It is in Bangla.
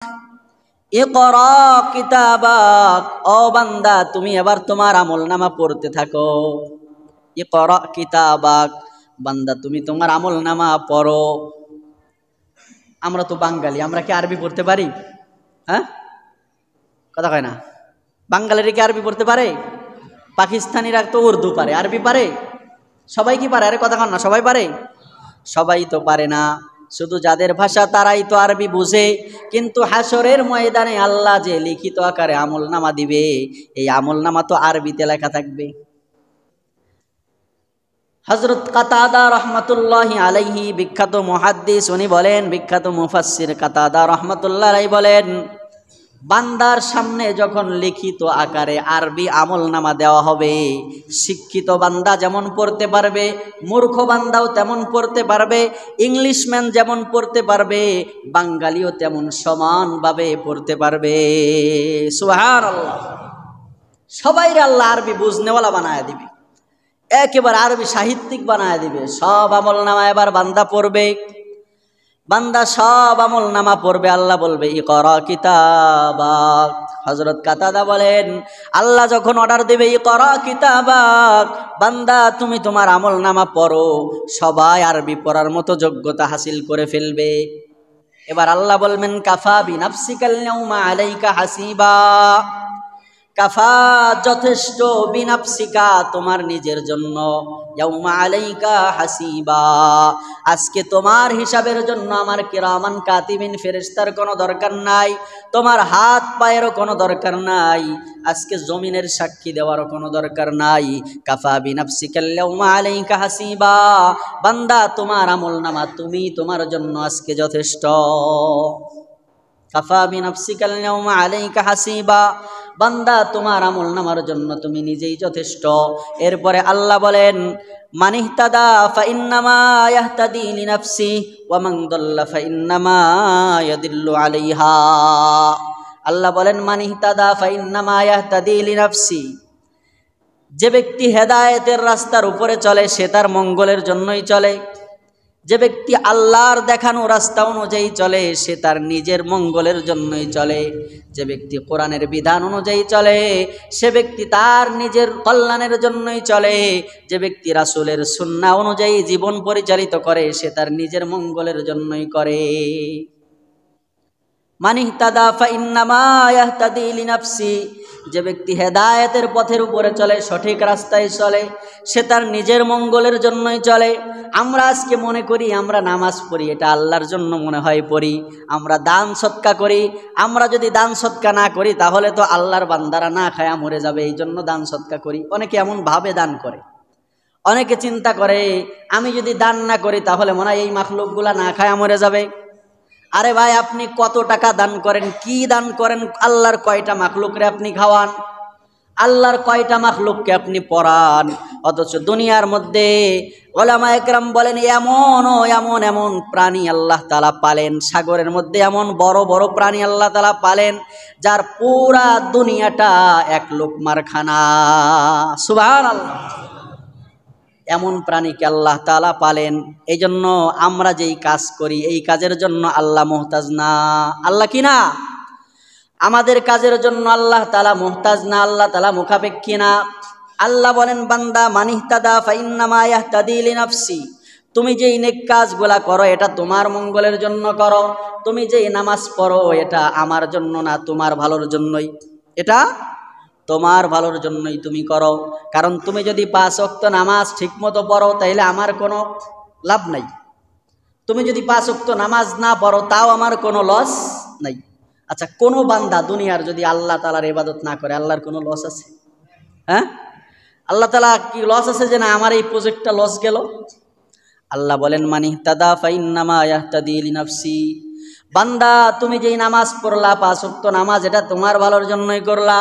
ইকরা কিতাবাক, ও বান্দা তুমি এবার তোমার আমলনামা পড়তে থাকো। ইকরা কিতাবাক, বান্দা তুমি তোমার আমলনামা পড়ো। আমরা তো বাঙালি, আমরা কি আরবি পড়তে পারি? হ্যাঁ, কথা কয় না। বাঙালিরা কি আরবি পড়তে পারে? পাকিস্তানিরা তো উর্দু পারে, আরবি পারে? সবাই কি পারে? আরে কথা কন না, সবাই পারে? সবাই তো পারে না, শুধু যাদের ভাষা তারাই তো আরবি বুঝে। কিন্তু হাসরের ময়দানে আল্লাহ যে লিখিত আকারে আমলনামা দিবে, এই আমলনামা তো আরবিতে লেখা থাকবে। হযরত কাতাদা রহমাতুল্লাহি আলাইহি, বিখ্যাত মুহাদ্দিস, উনি বলেন, বিখ্যাত মুফাসসির কাতাদা রহমাতুল্লাহি আলাইহি বলেন, বান্দার সামনে যখন লিখিত আকারে আরবি আমলনামা দেওয়া হবে, শিক্ষিত বান্দা যেমন পড়তে পারবে, মূর্খ বান্দাও তেমন পড়তে পারবে, ইংলিশম্যান যেমন পড়তে পারবে, বাঙালিও তেমন সমানভাবে পড়তে পারবে। সুবহানাল্লাহ। সবাইরে আল্লাহ আরবি বুঝনেওয়ালা বানায় দিবে, একেবারে আরবি সাহিত্যিক বানায় দিবে। সব আমলনামা এবার বান্দা পড়বে, বান্দা সব আমলনামা পড়বে। আল্লাহ বলবে ইকরা কিতাবাক। হযরত কাতাদা বলেন, আল্লাহ যখন অর্ডার দেবে ইকরা কিতাবাক, বান্দা তুমি তোমার আমলনামা পড়ো, সবাই আরবি পড়ার মতো যোগ্যতা হাসিল করে ফেলবে। এবার আল্লাহ বলবেন কাফা বিনাফসিকাল ইয়াউমা আলাইকা হাসিবা। কাফা যথেষ্ট, বিনাফসিকা তোমার নিজের জন্য, ইয়াউমা আলাইকা হাসিবা আজকে তোমার হিসাবের জন্য আমার কিরামান কাতিবিন ফেরেশতার কোনো দরকার নাই, তোমার হাত পায়েরও কোনো দরকার নাই, আজকে জমিনের সাক্ষী দেওয়ারও কোনো দরকার নাই। কাফা বিনাফসিকা ইয়াউমা আলাইকা হাসিবা, বান্দা তোমার আমলনামা তুমি তোমার জন্য আজকে যথেষ্ট। কাফা বিনাফসিকা ইয়াউমা আলাইকা হাসিবা, বান্দা তোমার আমলনামার জন্য তুমি নিজেই যথেষ্ট। এরপরে আল্লাহ বলেন মান ইহতাদা ফাইন্নামা ইয়াহতাদি লিনাফসি ওয়া মান দাল্লা ফাইন্নামা ইয়াদিল্লু আলাইহা। আল্লাহ বলেন মান ইহতাদা ফাইন্নামা ইয়াহতাদি লিনাফসি, যে ব্যক্তি হেদায়েতের রাস্তার উপরে চলে সে তার মঙ্গলের জন্যই চলে, যে ব্যক্তি আল্লাহর দেখানো রাস্তা অনুযায়ী চলে সে তার নিজের মঙ্গলের জন্যই চলে, যে ব্যক্তি কোরআনের বিধান অনুযায়ী চলে সে ব্যক্তি তার নিজের কল্যাণের জন্যই চলে, যে ব্যক্তি রাসূলের সুন্নাহ অনুযায়ী জীবন পরিচালিত করে সে তার নিজের মঙ্গলের জন্যই করে। মান ইহতাদা ফাইন্নামা ইয়াহতাদি লিনাফসি, যে ব্যক্তি হেদায়েতের পথের উপরে চলে, সঠিক রাস্তায় চলে, সে তার নিজের মঙ্গলের জন্যই চলে। আমরা আজকে মনে করি আমরা নামাজ পড়ি, এটা আল্লাহর জন্য মনে হয় পড়ি। আমরা দান সদকা করি, আমরা যদি দান সদকা না করি তাহলে তো আল্লাহর বান্দারা না খায়া মরে যাবে, এই জন্য দান সদকা করি। অনেকে এমন ভাবে দান করে, অনেকে চিন্তা করে আমি যদি দান না করি তাহলে মনে হয় এই মাখলুকগুলা না খায়া মরে যাবে। আরে ভাই, আপনি কত টাকা দান করেন, কি দান করেন, আল্লাহর কয়টা মাখলুকরে আপনি খাওয়ান, আল্লাহর কয়টা মাখলুককে আপনি পড়ান। অথচ দুনিয়ার মধ্যে উলামা একরাম বলেন এমন এমন এমন প্রাণী আল্লাহ তাআলা পালেন, সাগরের মধ্যে এমন বড় বড় প্রাণী আল্লাহ তাআলা পালেন যার পুরা দুনিয়াটা এক লোকমার খানা। সুবহানাল্লাহ। এমন প্রাণীকে আল্লাহ তাআলা পালেন। এই জন্য আমরা যেই কাজ করি এই কাজের জন্য আল্লাহ মুহতাজ না। আল্লাহ কি না? আমাদের কাজের জন্য আল্লাহ তাআলা মুহতাজ না, আল্লাহ তাআলা মুখাপেক্ষী না। আল্লাহ বলেন বান্দা মান ইহতাদা ফাইন্নামা ইয়াহতাদি লিনাফসি, তুমি যেই নেক কাজগুলা করো এটা তোমার মঙ্গলের জন্য করো, তুমি যেই নামাজ পড়ো এটা আমার জন্য না, তোমার ভালোর জন্যই, এটা তোমার ভালোর জন্যই তুমি করো। কারণ তুমি যদি 5 ওয়াক্ত নামাজ ঠিকমতো পড়ো তাহলে আমার কোনো লাভ নাই, তুমি যদি 5 ওয়াক্ত নামাজ না পড়ো তাও আমার কোনো লস নাই। আচ্ছা, কোনো বান্দা দুনিয়ার যদি আল্লাহ তাআলার ইবাদত না করে আল্লাহর কোনো লস আছে? হ্যাঁ, আল্লাহ তাআলা কি লস আছে যে না আমার এই প্রজেক্টটা লস গেল? আল্লাহ বলেন মান ইহতাদা ফাইন্নামা ইয়াহতাদি লিনাফসি, বান্দা তুমি যেই নামাজ পড়লা 5 ওয়াক্ত নামাজ এটা তোমার ভালোর জন্যই করলা।